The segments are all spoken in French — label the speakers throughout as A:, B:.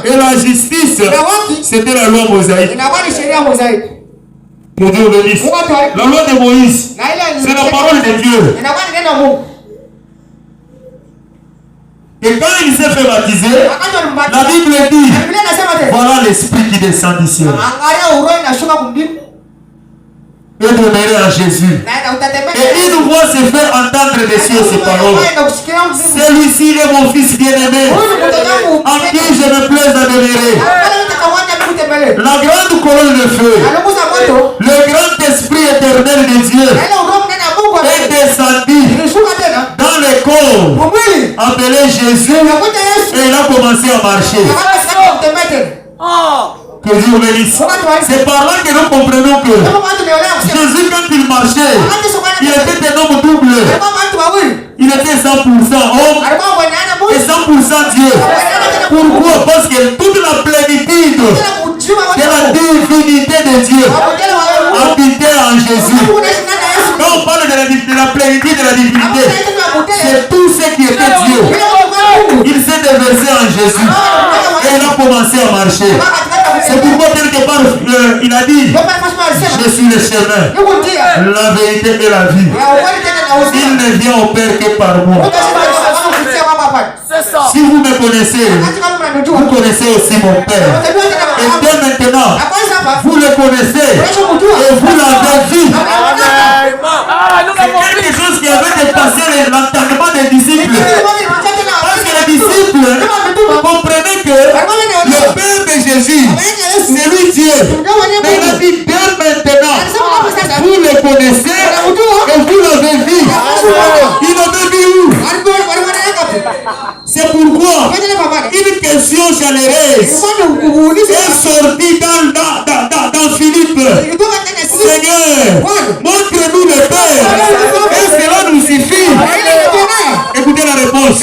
A: Et la justice, c'était la loi mosaïque. Que Dieu bénisse. La loi de Moïse, c'est la parole de Dieu. Et quand il s'est fait baptiser, la Bible dit, voilà l'esprit qui descend du ciel. Et demeurer à Jésus. Et une voix se fait entendre des cieux ces paroles. Celui-ci est mon fils bien-aimé, en qui je me plais à demeurer. La grande colonne de feu, le grand esprit éternel de Dieu est descendu dans le corps appelé Jésus et il a commencé à marcher. Que Dieu bénisse. C'est par là que nous comprenons que Jésus, quand il marchait, il était un homme double. Il était 100% homme et 100% Dieu. Pourquoi? Parce que toute la plénitude de la divinité de Dieu habitait en Jésus. Quand on parle de la plénitude de la divinité, c'est tout ce qui était Dieu. Il s'est déversé en Jésus et il a commencé à marcher. C'est pourquoi quelque part il a dit, je suis le chemin, la vérité et la vie. Il ne vient au Père que par moi. Si vous me connaissez, vous connaissez aussi mon Père. Et dès maintenant, vous le connaissez et vous l'avez vu. C'est quelque chose qui avait dépassé l'entendement des disciples. Parce que les disciples comprenaient que le Père de Jésus, c'est lui Dieu. Mais il a dit, dès maintenant, vous le connaissez et vous l'avez vu. Il l'avait vu où? C'est pourquoi une question chaleureuse est sortie dans Philippe. Seigneur, montre-nous le Père et cela nous suffit. Écoutez la réponse.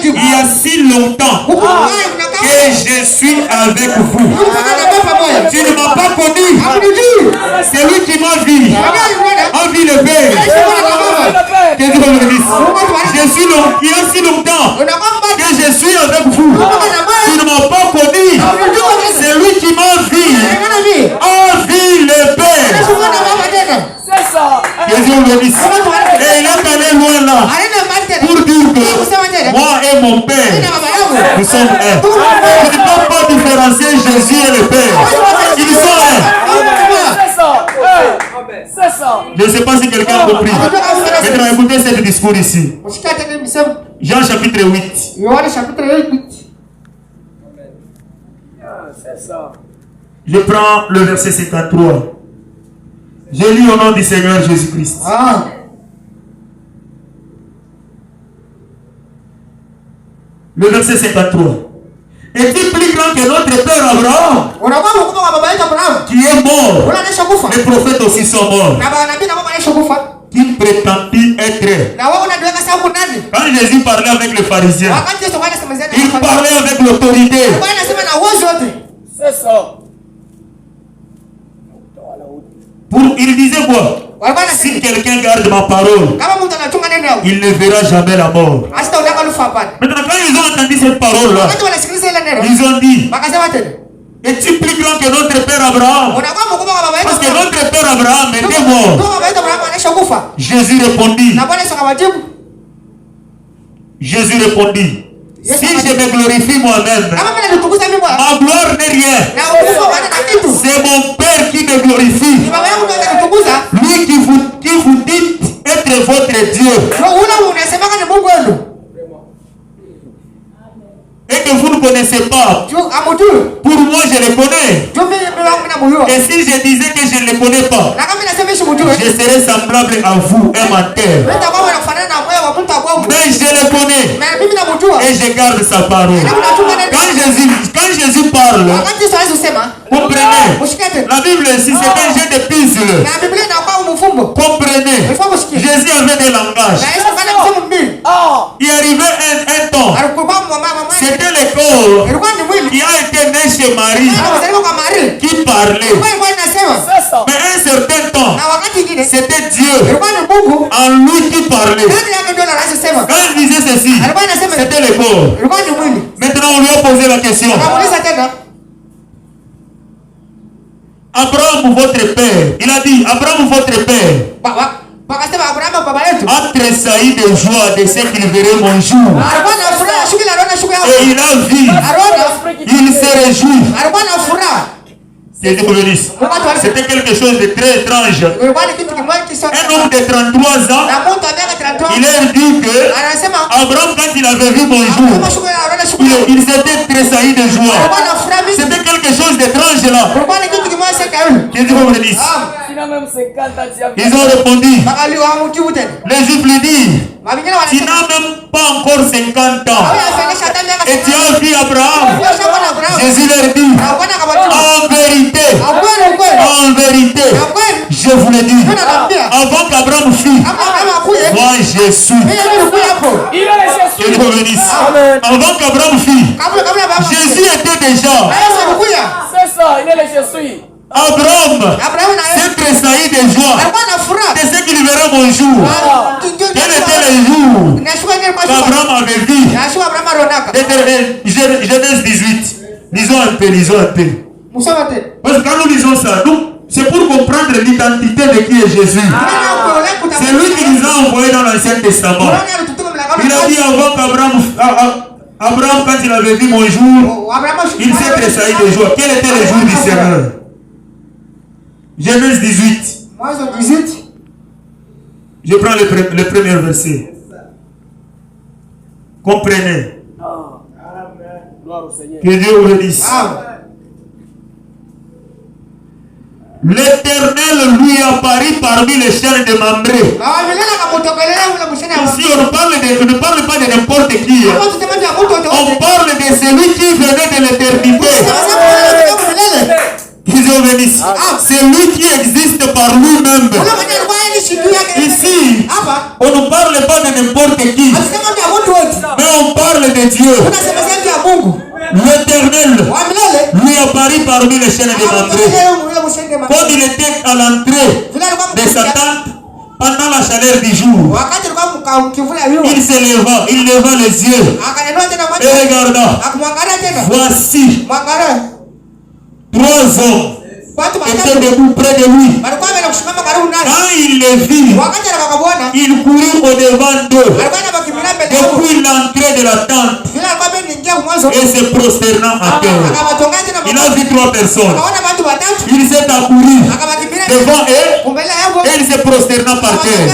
A: Il y a si longtemps que je suis avec vous. Tu ne m'as pas connu. C'est lui qui m'a vu. A vu le Père. Que Dieu me bénisse. Il y a si longtemps que je suis avec vous. Tu ne m'as pas connu. C'est lui qui m'a vu. A vu le Père. C'est ça. Que Dieu me bénisse. Et il est allé loin là pour dire que moi et mon Père, nous sommes un. Je ne peux pas différencier Jésus et le Père. Ils sont un. C'est ça. Je ne sais pas si quelqu'un a compris. Maintenant, écoutez ce discours ici. Jean chapitre 8. Je prends le verset 53. Je lis au nom du Seigneur Jésus-Christ. Le verset 53. Est-il plus grand que notre père Abraham, qui est mort? Les prophètes aussi sont morts. Qui prétendit être. Quand Jésus parlait avec les pharisiens, il parlait avec l'autorité. C'est ça. Il disait quoi? Si quelqu'un garde ma parole, il ne verra jamais la mort. Maintenant, quand ils ont entendu cette parole-là, ils ont dit, es-tu plus grand que notre père Abraham? Parce que notre père Abraham était mort. Jésus répondit, si je me glorifie moi-même, ma gloire n'est rien. C'est mon Père qui me glorifie. Lui qui vous dit être votre Dieu. Et que vous ne connaissez pas. Pour moi, je le connais. Et si je disais que je ne le connais pas, je serais semblable à vous, un menteur. Mais je le connais. Et je garde sa parole. Quand Jésus parle, comprenez. La Bible ici, c'est un jeu de puzzle. Comprenez. Jésus avait des langages. Il arrivait un temps. C'était le corps qui a été né chez Marie qui parlait. Mais un certain temps, c'était Dieu en lui qui parlait. Quand il disait ceci, c'était le corps. Maintenant on lui a posé posé la question. Abraham, votre père. Il a dit, Abraham, votre père. A tressailli de joie de ce qu'il verrait mon jour. Et il a vu. Il se réjouit. C'était quelque chose de très étrange. Un homme de 33 ans, il a dit que Abraham, quand il avait vu mon jour, il s'était tressailli de joie. C'était quelque chose d'étrange là. Qu'est-ce que vous me dites? Ils ont répondu. Les Juifs lui disent, tu n'as même pas encore 50 ans. Et tu as vu Abraham. Jésus leur dit, en vérité, je vous le dis, avant qu'Abraham fût, moi je suis. Que Dieu vous bénisse. Avant qu'Abraham fût, Jésus était déjà.
B: C'est ça, il est le Jésus.
A: Abraham s'est tressailli de joie de ce qu'il verrait mon jour. Quel était le jour qu'Abraham avait vu? Genèse 18. Lisons un peu. Parce que quand nous lisons ça, c'est pour comprendre l'identité de qui est Jésus. C'est lui qui nous a envoyés dans l'Ancien Testament. Il a dit avant qu'Abraham, quand il avait vu mon jour, il s'est tressailli de joie. Quel était le jour du Seigneur? Genèse 18. Je prends le premier verset. Comprenez. Que Dieu vous bénisse. L'Éternel lui apparut parmi les chaînes de Mamré. Ici, on ne parle pas de n'importe qui. On parle de celui qui venait de l'éternité. Que Dieu vous bénisse. C'est lui qui existe par lui-même. Ici, on ne parle pas de n'importe qui, mais on parle de Dieu. L'Éternel lui apparut parmi les chaînes de Mamré. Quand il était à l'entrée de sa tente, pendant la chaleur du jour, il se leva, il leva les yeux et regarda. Voici 3 hommes étaient debout près de lui. Quand il les vit, il courut au-devant d'eux depuis l'entrée de la tente et se prosternant à terre. Il a vu 3 personnes. Il s'est accouru devant eux et il se prosternant par terre.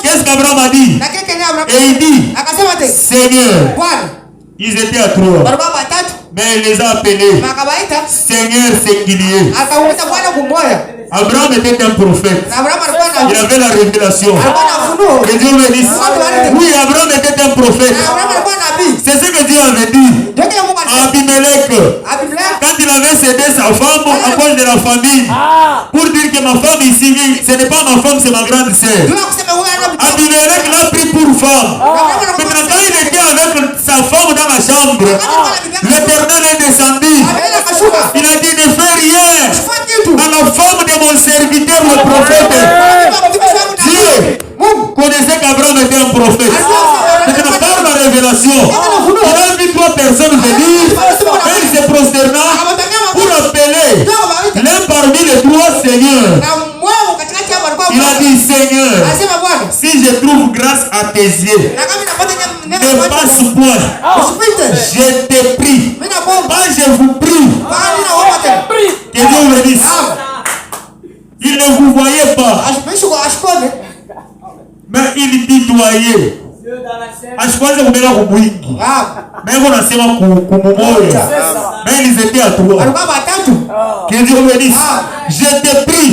A: Qu'est-ce qu'Abraham a dit? Et il dit, Seigneur, ils étaient à 3. Mais il les a appelés Seigneur singulier. Abraham était un prophète. Il avait la révélation. Que Dieu me dise. Oui, Abraham était un prophète. C'est ce que Dieu avait dit à Abimelech quand il avait cédé sa femme à cause de la famine. Pour dire que ma femme ici, ce n'est pas ma femme, c'est ma grande sœur. Abimelech l'a pris pour femme. Maintenant, quand il était avec sa femme dans la chambre, l'Éternel est descendu. Il a dit, ne fais rien à la femme de mon serviteur, le prophète. Dieu connaissait qu'Abraham était un prophète. Maintenant, par la révélation, il a vu 3 personnes venir et il se prosterna pour appeler l'un parmi les 3 seigneurs. Il a dit, Seigneur, si je trouve grâce à tes yeux, ne passe point. Je te prie. Pas je vous prie. Que Dieu vous bénisse. Il ne vous voyait pas, mais il tutoyait. Ashikwanza kumela kumwingi. Mais ils étaient à 3. Que Dieu vous bénisse. Je te prie.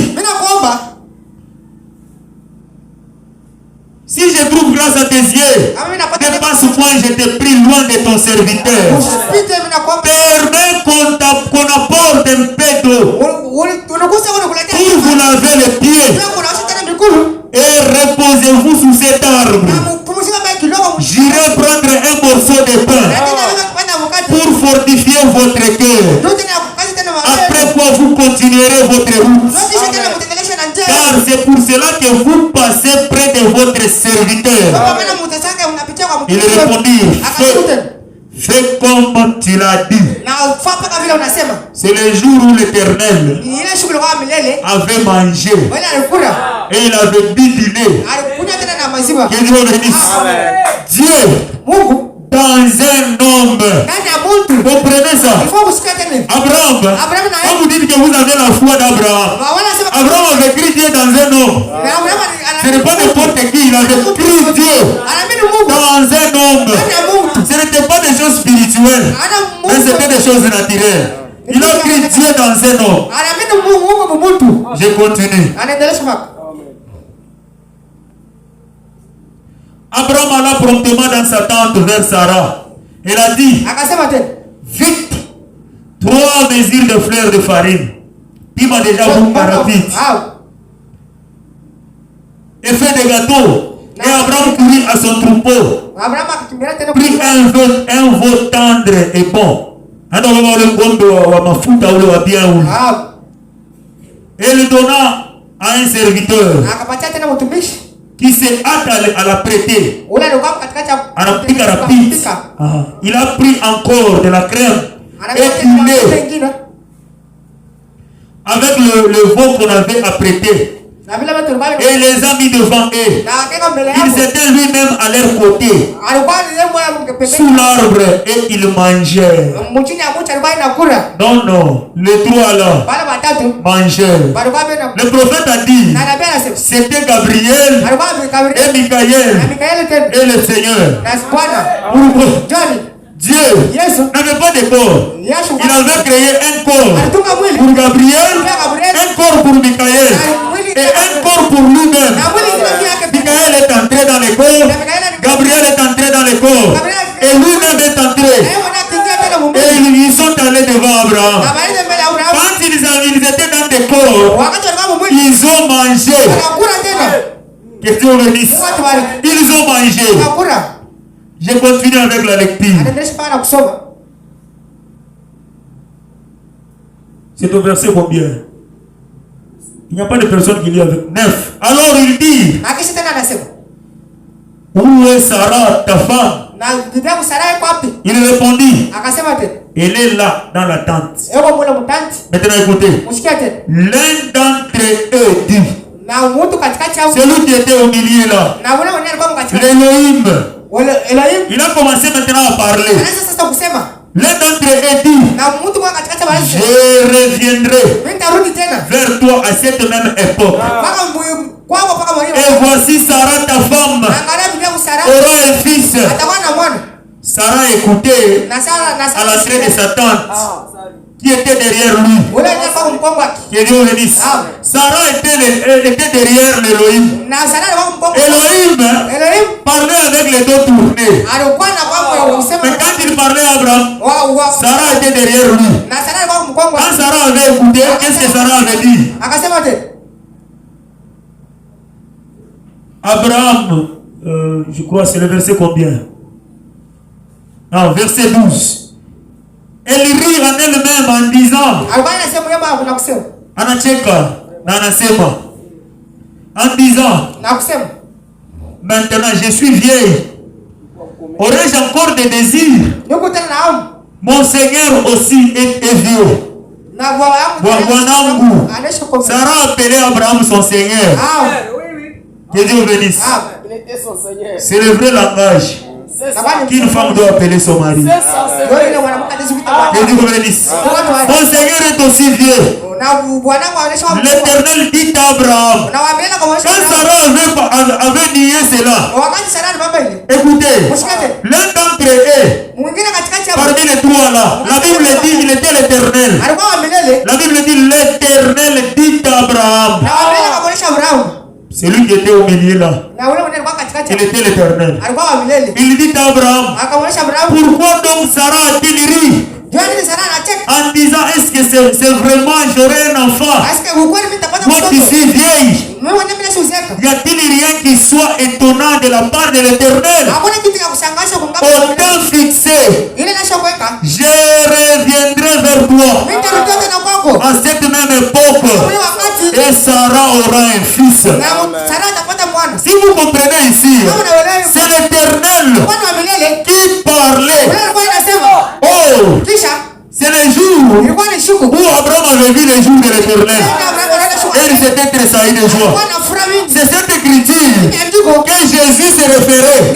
A: Si je trouve grâce à tes yeux, ne passe point, je te prie, loin de ton serviteur. Permets qu'on apporte un peu d'eau pour vous laver les pieds et reposez-vous sous cet arbre. J'irai prendre un morceau de pain pour fortifier votre cœur. Après quoi vous continuerez votre route. Car c'est pour cela que vous passez près de votre serviteur. Il répondit, Fais comme tu l'as dit. C'est le jour où l'Éternel avait mangé et il avait bu du lait. Que Dieu bénisse. Dieu, dans un homme, vous prenez ça. Abraham, quand vous dites que vous avez la foi d'Abraham, Abraham avait cru Dieu dans un homme. Ce n'est pas n'importe qui, il avait cru Dieu dans un homme. Ce n'était pas des choses spirituelles, mais c'était des choses naturelles. Il a cru Dieu dans un homme. Je continue. Abraham alla promptement dans sa tente vers Sarah. Elle a dit, vite, 3 mesures de fleurs de farine. Il m'a déjà beaucoup rapide. Et fait des gâteaux. Et Abraham courut à son troupeau. Prit un veau tendre et bon. Et le donna à un serviteur qui s'est hâte à la prêter. Il a pris encore de la crème et du lait avec le veau qu'on avait apprêté. Et les a mis devant eux. Il s'était lui-même à leur côté, sous l'arbre, et il mangeait. Non, non, les 3 là mangeaient. Le prophète a dit, c'était Gabriel et Michael et le Seigneur. Dieu n'avait pas de corps. Il avait créé un corps pour Gabriel, un corps pour Michael et un corps pour lui-même. Michael est entré dans le corps, Gabriel est entré dans le corps et lui-même est entré. Et ils sont allés devant Abraham. Quand ils étaient dans le corps, ils ont mangé. Que Dieu bénisse. Ils ont mangé. Je continue avec la lecture. C'est au verset combien? Il n'y a pas de personne qui lit avec 9. Alors il dit, où est Sarah, ta femme? Il répondit, elle est là dans la tente. Maintenant écoutez, l'un d'entre eux dit, celui qui était au milieu là, l'Élohim, il a commencé maintenant à parler. L'un d'entre eux dit, je reviendrai vers toi à cette même époque. Et voici Sarah, ta femme, aura un fils. Sarah écoutait à l'entrée de sa tante qui était derrière lui. Que Dieu bénisse. Sarah était derrière l'Élohim. Elohim parlait avec les dos tournés. Mais quand il parlait à Abraham, Sarah était derrière lui. Quand Sarah avait écouté, qu'est-ce que Sarah avait dit? Abraham, je crois c'est le verset combien? Ah, verset 12. Elle rit en elle-même en disant, Anacheka, Nanasema, en disant, maintenant je suis vieille, aurais-je encore des désirs? Mon Seigneur aussi est vieux. Sarah appelait Abraham son Seigneur. Que Dieu bénisse. C'est le vrai langage qu'une femme doit appeler son mari. Que Dieu bénisse. Mon Seigneur est aussi vieux. L'Éternel dit à Abraham, quand Sarah avait nié cela, écoutez, l'un d'entre eux, parmi les 3 là, la Bible dit il était l'Éternel. La Bible dit l'Éternel dit à Abraham. C'est lui qui était au milieu là. Il était l'Éternel. Il dit à Abraham, pourquoi donc Sarah a-t-il ri en disant, est-ce que c'est vraiment j'aurai un enfant? Moi qui suis vieille, y a-t-il rien qui soit étonnant de la part de l'Éternel? Au temps fixé, je reviendrai vers toi à cette même époque et Sarah aura un fils. Si vous comprenez ici, c'est l'Éternel qui parlait le jour où Abraham avait vu les jours de l'Éternel. Et il s'était tressailli de joie. C'est cette écriture que Jésus se référait